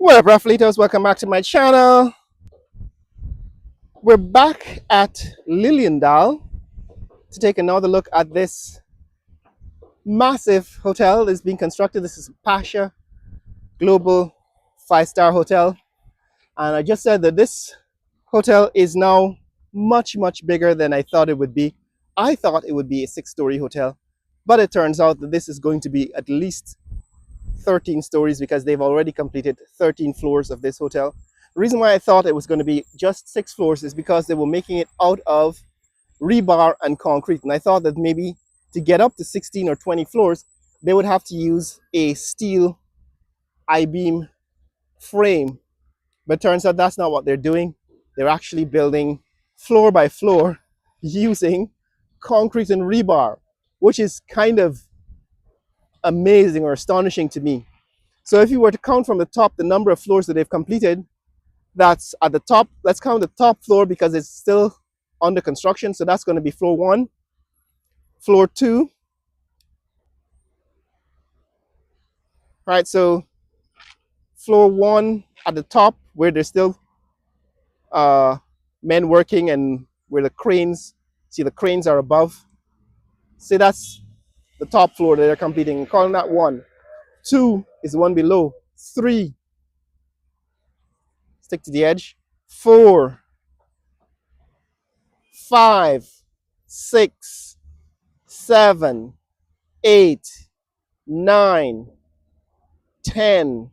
What up, Raffleitos? Welcome back to my channel. We're back at Liliendal to take another look at this massive hotel that's being constructed. This is Pasha Global 5-star hotel. And I just said that this hotel is now much, much bigger than I thought it would be. I thought it would be a 6-story hotel, but it turns out that this is going to be at least 13 stories because they've already completed 13 floors of this hotel. The reason why I thought it was going to be just 6 floors is because they were making it out of rebar and concrete. And I thought that maybe to get up to 16 or 20 floors, they would have to use a steel I-beam frame. But it turns out that's not what they're doing. They're actually building floor by floor using concrete and rebar, which is kind of amazing or astonishing to me. So if you were to count from the top the number of floors that they've completed, that's at the top. Let's count the top floor because it's still under construction. So that's going to be floor 1, floor 2. Right, so floor 1 at the top where there's still men working and where the cranes, see the cranes are above. See, that's the top floor that they're completing. Calling that 1. 2 is the one below. 3, stick to the edge. 4, 5, 6, 7, 8, 9, 10,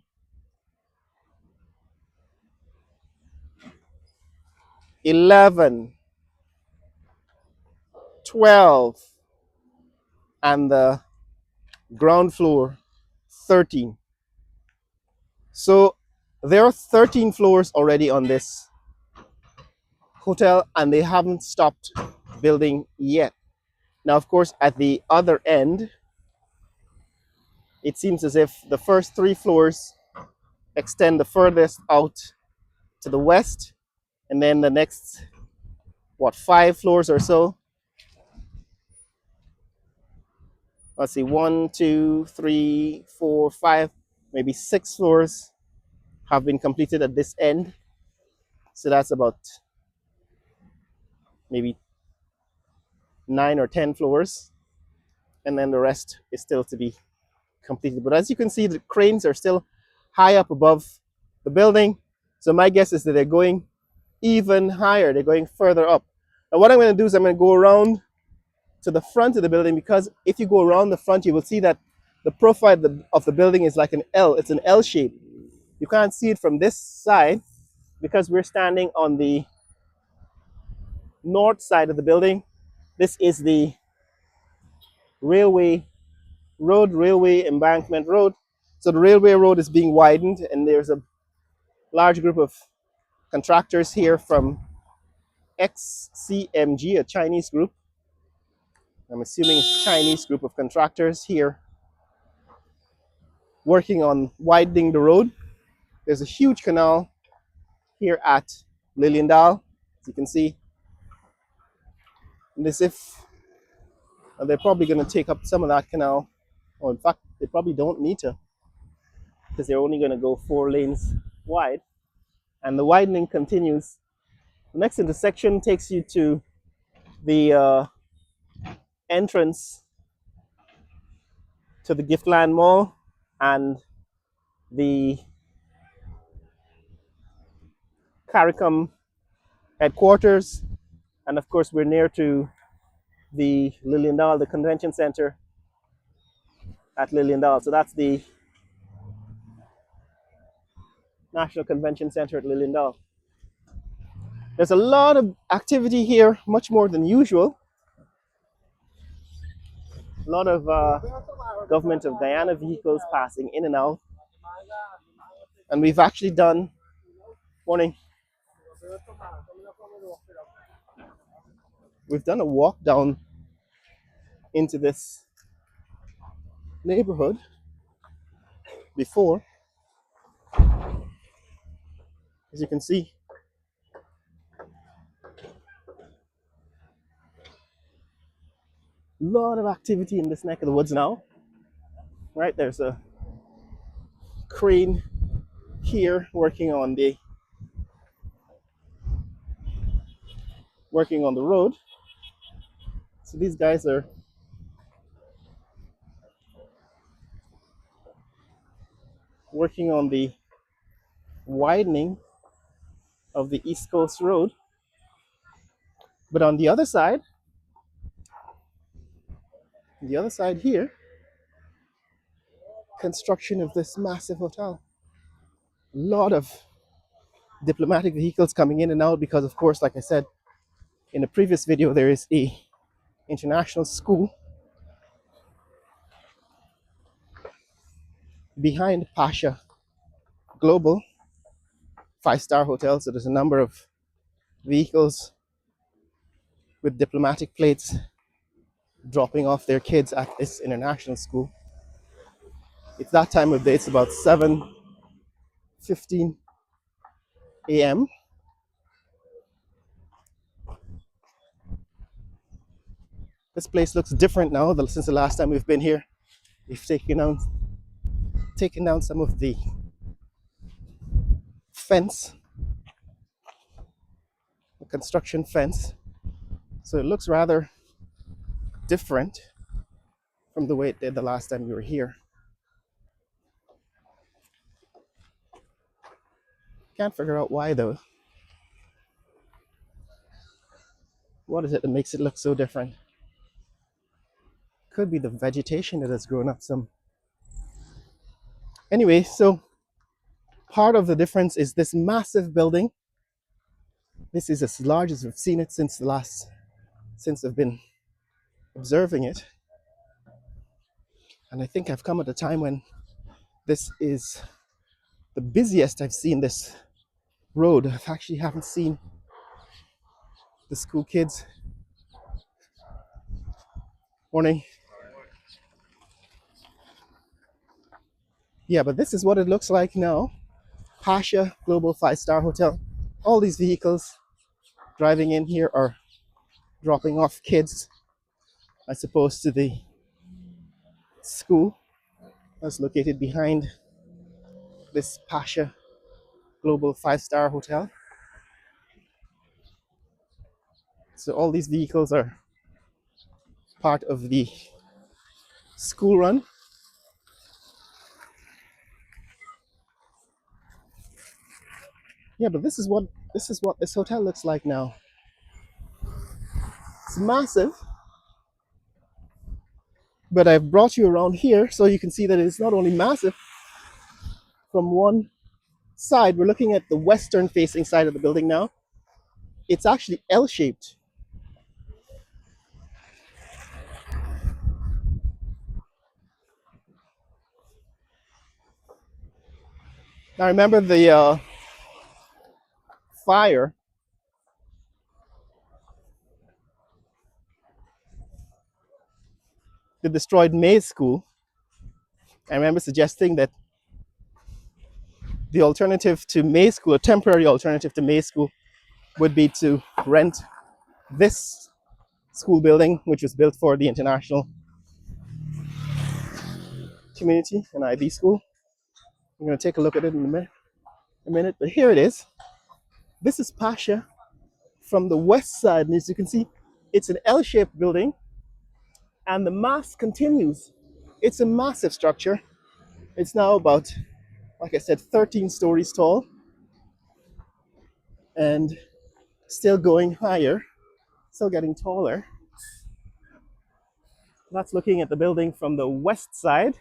11, 12, and the ground floor 13. So there are 13 floors already on this hotel and they haven't stopped building yet. Now, of course, at the other end, it seems as if the first 3 floors extend the furthest out to the west, and then the next, 5 floors or so. Let's see, 1, 2, 3, 4, 5, maybe 6 floors have been completed at this end. So that's about maybe 9 or 10 floors. And then the rest is still to be completed. But as you can see, the cranes are still high up above the building. So my guess is that they're going even higher. They're going further up. Now what I'm going to do is I'm going to go around to the front of the building, because if you go around the front, you will see that the profile of the building is like an L. It's an L shape. You can't see it from this side because we're standing on the north side of the building. This is the railway embankment road. So the railway road is being widened, and there's a large group of contractors here from XCMG, a Chinese group. I'm assuming it's a Chinese group of contractors here working on widening the road. There's a huge canal here at Liliendal, as you can see. And as if they're probably going to take up some of that canal. Or in fact, they probably don't need to, because they're only going to go 4 lanes wide. And the widening continues. The next intersection takes you to the entrance to the Giftland Mall and the CARICOM headquarters. And of course, we're near to the Liliendal, the convention center at Liliendal. So that's the National Convention Center at Liliendal. There's a lot of activity here, much more than usual. A lot of government of Guyana vehicles passing in and out. And we've actually done, morning, we've done a walk down into this neighborhood before. As you can see, a lot of activity in this neck of the woods now. Right, there's a crane here working on the road. So these guys are working on the widening of the East Coast Road. But on the other side here, construction of this massive hotel. A lot of diplomatic vehicles coming in and out because, of course, like I said in the previous video, there is a international school behind Pasha Global 5-star hotel. So there's a number of vehicles with diplomatic plates dropping off their kids at this international school. It's that time of day. It's about 7:15 a.m. This place looks different now since the last time we've been here. We've taken down some of the fence, the construction fence. So it looks rather different from the way it did the last time we were here. Can't figure out why though. What is it that makes it look so different? Could be the vegetation that has grown up some. Anyway, so part of the difference is this massive building. This is as large as we've seen it since I've been observing it. And I think I've come at a time when this is the busiest I've seen this road. I actually haven't seen the school kids. Morning. Yeah, but this is what it looks like now. Pasha Global 5-star hotel. All these vehicles driving in here are dropping off kids, I suppose, to the school that's located behind this Pasha Global 5-star hotel. So all these vehicles are part of the school run. Yeah, but this is what this hotel looks like now. It's massive, but I've brought you around here so you can see that it's not only massive from one side. We're looking at the western facing side of the building now. It's actually L-shaped. Now remember the fire that destroyed May's school. I remember suggesting that the alternative to May School, a temporary alternative to May School, would be to rent this school building, which was built for the international community, an IB school. I'm going to take a look at it in a minute, but here it is. This is Pasha from the west side, and as you can see, it's an L-shaped building, and the mass continues. It's a massive structure. It's now about, like I said, 13 stories tall, and still going higher, still getting taller. That's looking at the building from the west side.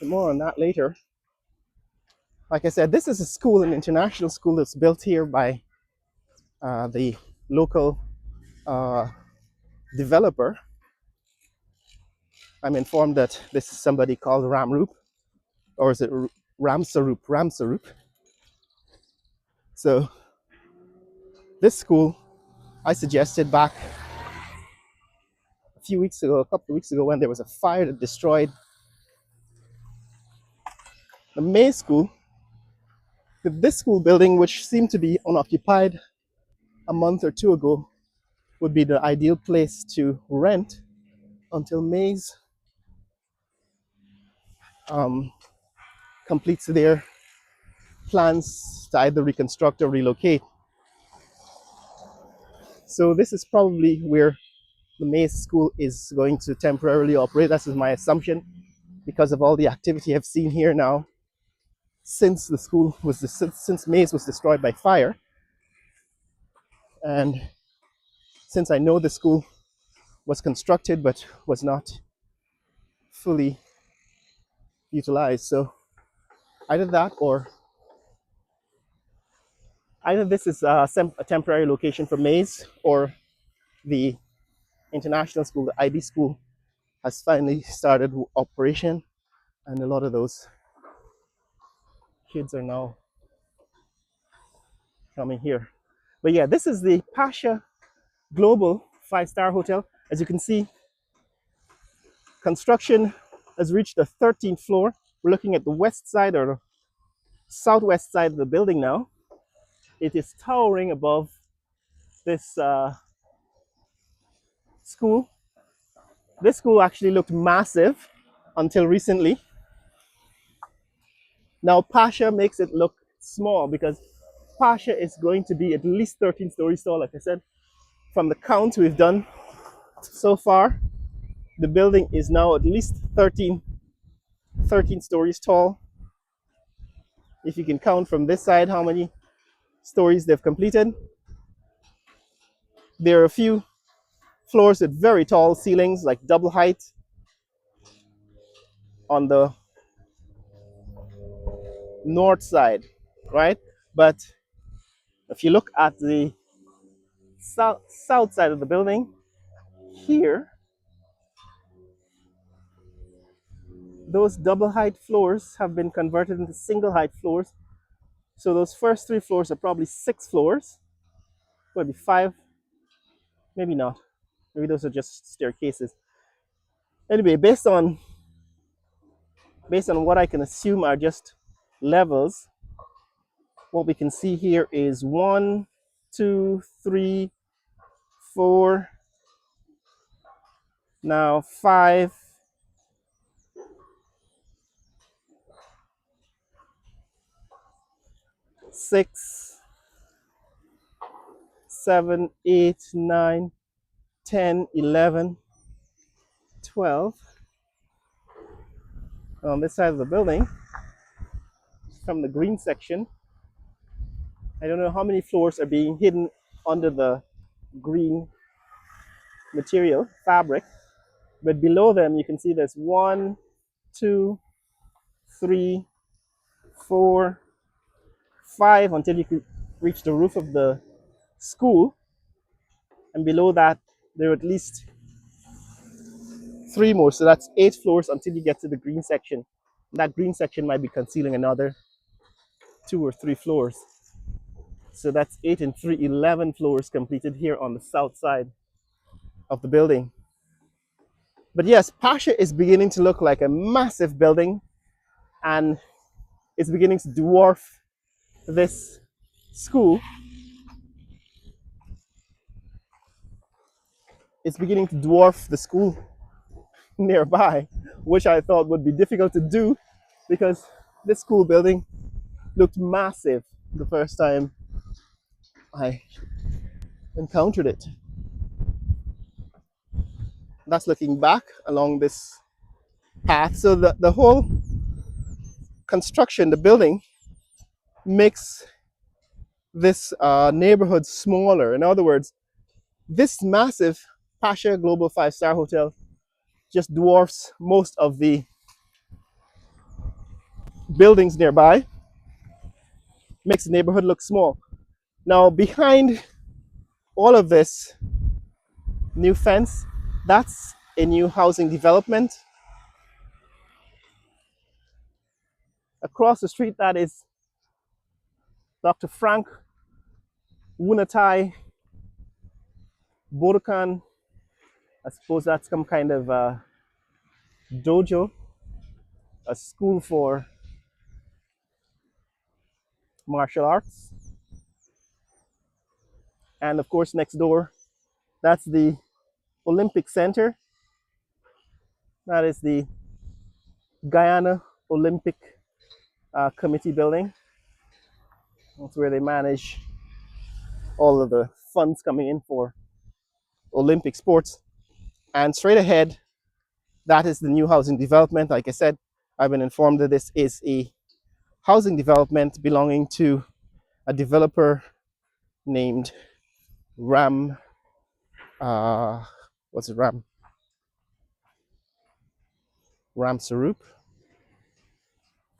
More on that later. Like I said, this is a school, an international school that's built here by the local developer. I'm informed that this is somebody called Ramroop, or is it Ramsaroop? Ramsaroop. So this school, I suggested back a couple of weeks ago, when there was a fire that destroyed the May School, that this school building, which seemed to be unoccupied a month or two ago, would be the ideal place to rent until Maze um, completes their plans to either reconstruct or relocate. So this is probably where the Maze School is going to temporarily operate. That's my assumption because of all the activity I've seen here now since the school was since Maze was destroyed by fire, and since I know the school was constructed but was not fully utilized. So either that or either this is a temporary location for Maze, or the international school, the IB school, has finally started operation, and a lot of those kids are now coming here. But yeah, this is the Pasha Global 5-star hotel. As you can see, construction has reached the 13th floor. We're looking at the west side or southwest side of the building now. It is towering above this school. This school actually looked massive until recently. Now Pasha makes it look small because Pasha is going to be at least 13 stories tall. Like I said, from the count we've done so far, the building is now at least 13 stories tall. If you can count from this side how many stories they've completed. There are a few floors with very tall ceilings, like double height on the north side, right? But if you look at the south side of the building, here, those double height floors have been converted into single height floors. So those first 3 floors are probably 6 floors, maybe 5, maybe not. Maybe those are just staircases. Anyway, based on what I can assume are just levels, what we can see here is 1, 2, 3, 4, now 5, 6, 7, 8, 9, 10, 11, 12 on this side of the building. From the green section, I don't know how many floors are being hidden under the green material fabric, but below them you can see there's 1, 2, 3, 4, 5 until you could reach the roof of the school, and below that there are at least 3 more, so that's 8 floors until you get to the green section. That green section might be concealing another 2 or 3 floors. So that's 8 and 3, 11 floors completed here on the south side of the building. But yes, Pasha is beginning to look like a massive building, and it's beginning to dwarf this school. It's beginning to dwarf the school nearby, which I thought would be difficult to do because this school building looked massive the first time I encountered it. That's looking back along this path. So the whole construction, the building, makes this neighborhood smaller. In other words, this massive Pasha Global 5-star hotel just dwarfs most of the buildings nearby, makes the neighborhood look small. Now, behind all of this new fence, that's a new housing development. Across the street, that is Dr. Frank Wunatai Bodokan. I suppose that's some kind of dojo, a school for martial arts. And of course, next door, That's the Olympic Center. That is the Guyana Olympic Committee building. That's where they manage all of the funds coming in for Olympic sports. And straight ahead, that is the new housing development. Like I said, I've been informed that this is a housing development belonging to a developer named Ram. What's it? Ram Sarup.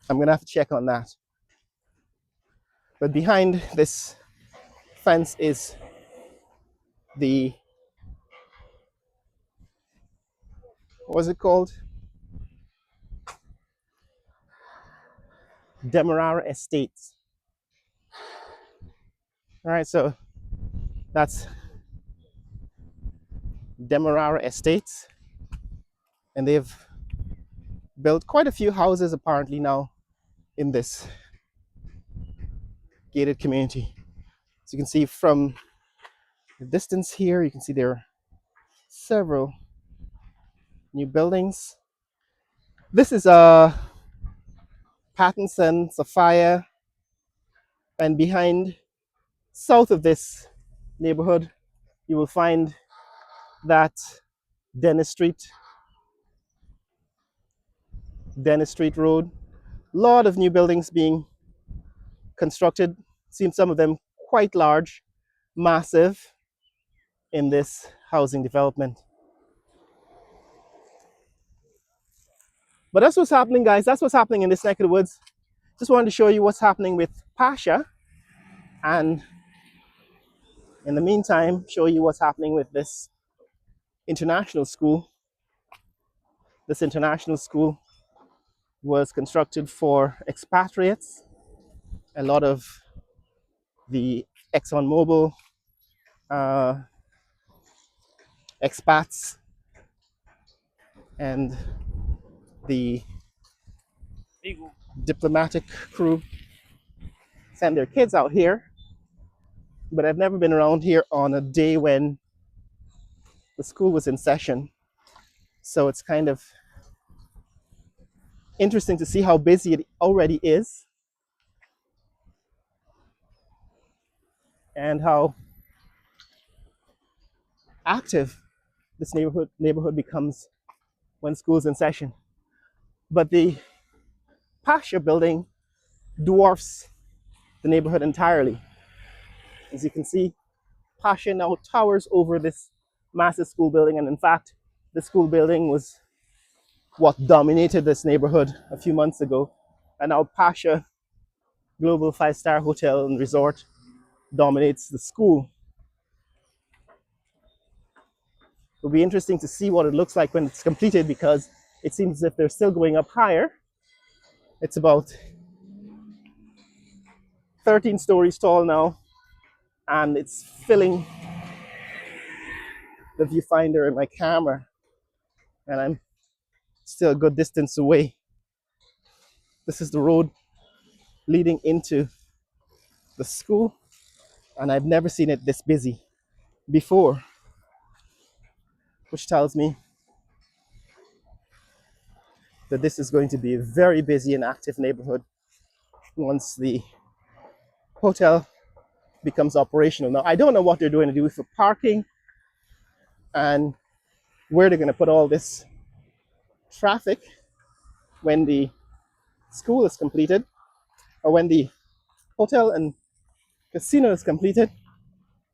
I'm gonna have to check on that. But behind this fence is the, what was it called? Demerara Estates. All right, so that's Demerara Estates, and they've built quite a few houses apparently now in this gated community. So you can see from the distance here, you can see there are several new buildings. This is Pattinson, Sophia, and behind, south of this neighborhood, you will find that Dennis Street Road. A lot of new buildings being constructed. Seen some of them quite large, massive in this housing development. But that's what's happening, guys. That's what's happening in this neck of the woods. Just wanted to show you what's happening with Pasha, and in the meantime, show you what's happening with this international school. This international school was constructed for expatriates. A lot of the ExxonMobil expats and the diplomatic crew send their kids out here. But I've never been around here on a day when the school was in session. So it's kind of interesting to see how busy it already is and how active this neighborhood becomes when school's in session. But the Pasha building dwarfs the neighborhood entirely. As you can see, Pasha now towers over this massive school building, and in fact, the school building was what dominated this neighborhood a few months ago. And now Pasha Global 5-star Hotel and Resort dominates the school. It'll be interesting to see what it looks like when it's completed, because it seems as if they're still going up higher. It's about 13 stories tall now, and it's filling the viewfinder in my camera, and I'm still a good distance away. This is the road leading into the school, and I've never seen it this busy before, which tells me that this is going to be a very busy and active neighborhood once the hotel becomes operational. Now, I don't know what they're going to do for parking and where they're going to put all this traffic when the school is completed, or when the hotel and casino is completed.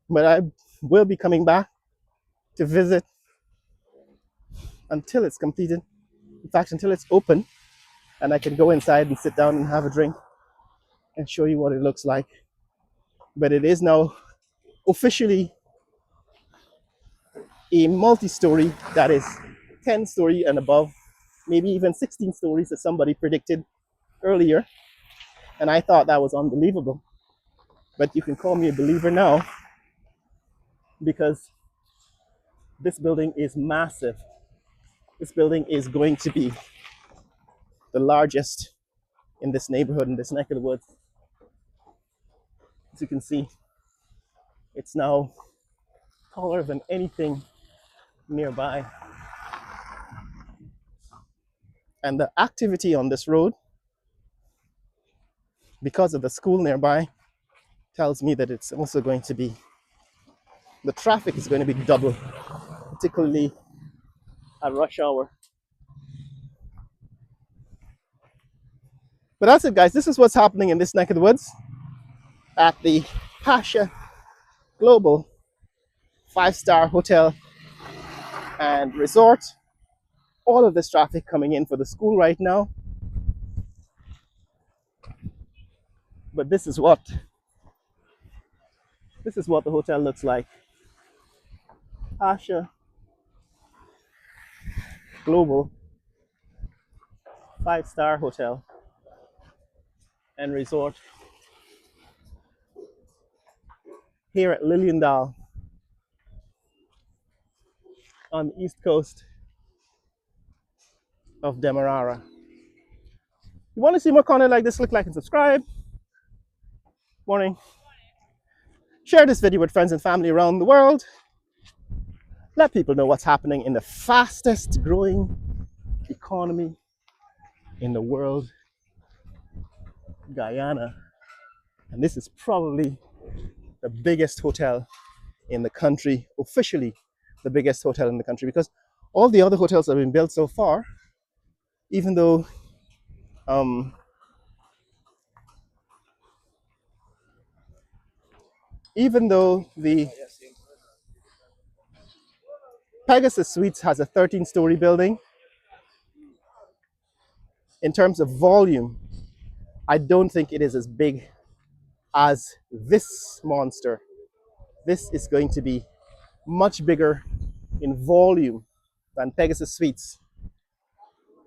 But I will be coming back to visit until it's completed. In fact, until it's open and I can go inside and sit down and have a drink and show you what it looks like. But it is now officially a multi-story, that is 10-story and above, maybe even 16 stories as somebody predicted earlier. And I thought that was unbelievable. But you can call me a believer now, because this building is massive. This building is going to be the largest in this neighborhood, in this neck of the woods. As you can see, it's now taller than anything nearby. And the activity on this road, because of the school nearby, tells me that it's also going to be, the traffic is going to be double, particularly at rush hour. But that's it, guys. This is what's happening in this neck of the woods at the Pasha Global 5-star hotel and resort. All of this traffic coming in for the school right now. But this is what the hotel looks like. Pasha Global 5-star hotel and resort here at Liliendal on the east coast of Demerara. If you want to see more content like this, click like and subscribe. Morning. Share this video with friends and family around the world. Let people know what's happening in the fastest growing economy in the world, Guyana. And this is probably the biggest hotel in the country, officially the biggest hotel in the country, because all the other hotels that have been built so far, even though the Pegasus Suites has a 13-story building, in terms of volume, I don't think it is as big as this monster. This is going to be much bigger in volume than Pegasus Suites.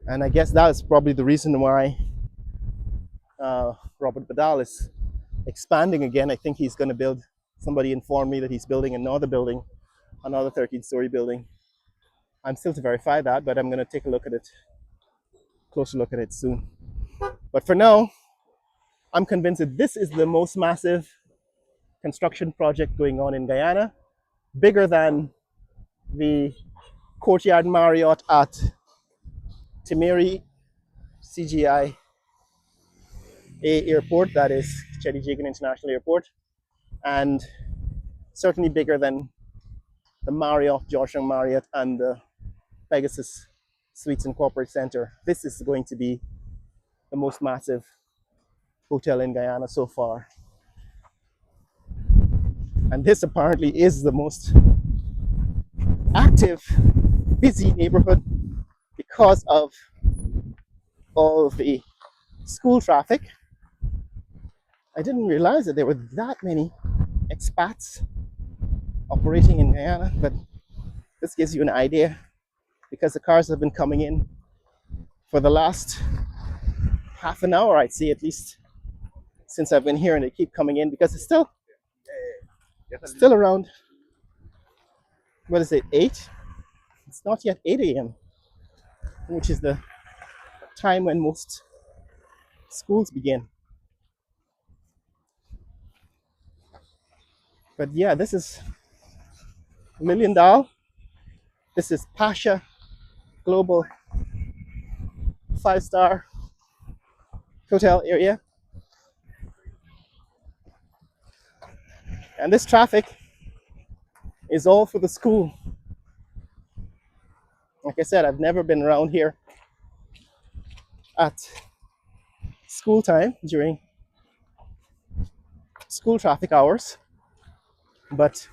And I guess that is probably the reason why Robert Badal is expanding again. I think he's going to build, somebody informed me that he's building another building, another 13-story building. I'm still to verify that, but I'm going to take a look at it, closer look at it soon. But for now, I'm convinced that this is the most massive construction project going on in Guyana, bigger than the Courtyard Marriott at Timeri CGI Airport, that is Cheddi Jagan International Airport, and certainly bigger than the Marriott, Georgetown Marriott, and the Pegasus Suites and Corporate Center. This is going to be the most massive hotel in Guyana so far. And this apparently is the most active, busy neighborhood because of all of the school traffic. I didn't realize that there were that many expats operating in Guyana, but this gives you an idea because the cars have been coming in for the last half an hour, I'd say, at least since I've been here, and they keep coming in because it's still around, what is it, 8? It's not yet 8 a.m., which is the time when most schools begin. But yeah, this is Liliendal. This is Pasha Global 5-star hotel area. And this traffic is all for the school. Like I said, I've never been around here at school time during school traffic hours, but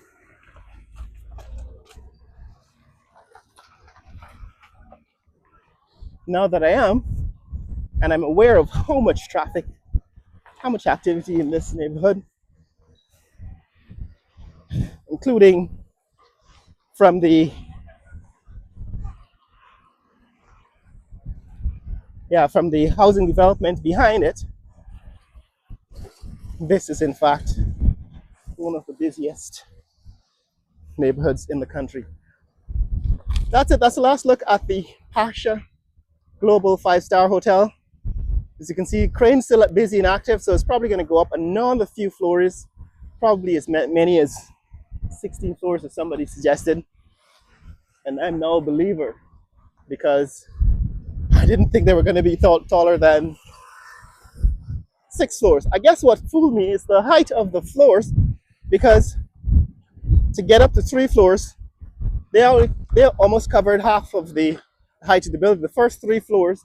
now that I am, and I'm aware of how much traffic, how much activity in this neighborhood, including from the housing development behind it, this is in fact one of the busiest neighborhoods in the country. That's it. That's the last look at the Pasha Global 5-star hotel. As you can see, crane's still busy and active, so it's probably going to go up another few floors, probably as many as 16 floors as somebody suggested, and I'm now a believer because I didn't think they were going to be taller than 6 floors. I guess what fooled me is the height of the floors, because to get up to 3 floors, they almost covered half of the height of the building. The first 3 floors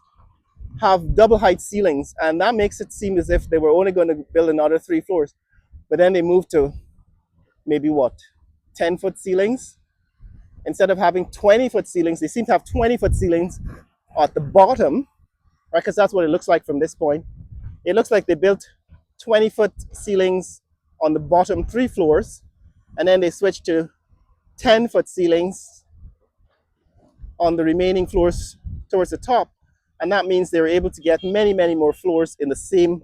have double height ceilings, and that makes it seem as if they were only going to build another 3 floors. But then they moved to maybe what, 10-foot ceilings? Instead of having 20-foot ceilings, they seem to have 20-foot ceilings at the bottom, right? Because that's what it looks like from this point. It looks like they built 20-foot ceilings on the bottom 3 floors, and then they switched to 10-foot ceilings on the remaining floors towards the top. And that means they were able to get many, many more floors in the same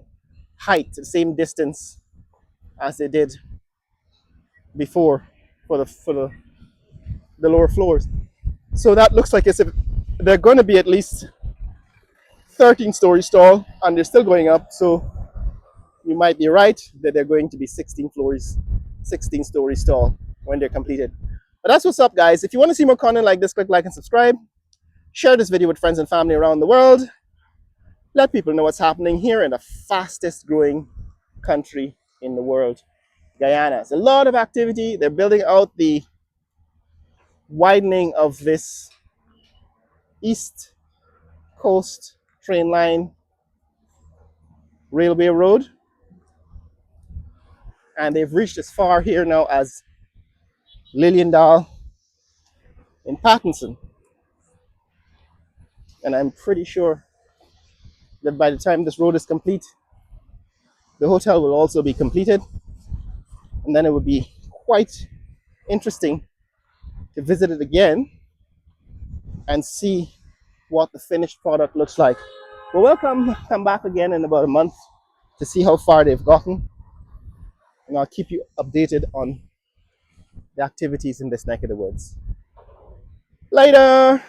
height, the same distance as they did before for the lower floors. So that looks like as if they're going to be at least 13 stories tall, and they're still going up. So you might be right that they're going to be 16 stories tall when they're completed. But that's what's up, guys. If you want to see more content like this, click like and subscribe. Share this video with friends and family around the world. Let people know what's happening here in the fastest growing country in the world, Guyana. It's a lot of activity. They're building out the widening of this East Coast train line railway road. And they've reached as far here now as Liliendal in Pattinson. And I'm pretty sure that by the time this road is complete, the hotel will also be completed. And then it would be quite interesting to visit it again and see what the finished product looks like. But we'll come back again in about a month to see how far they've gotten. And I'll keep you updated on the activities in this neck of the woods. Later!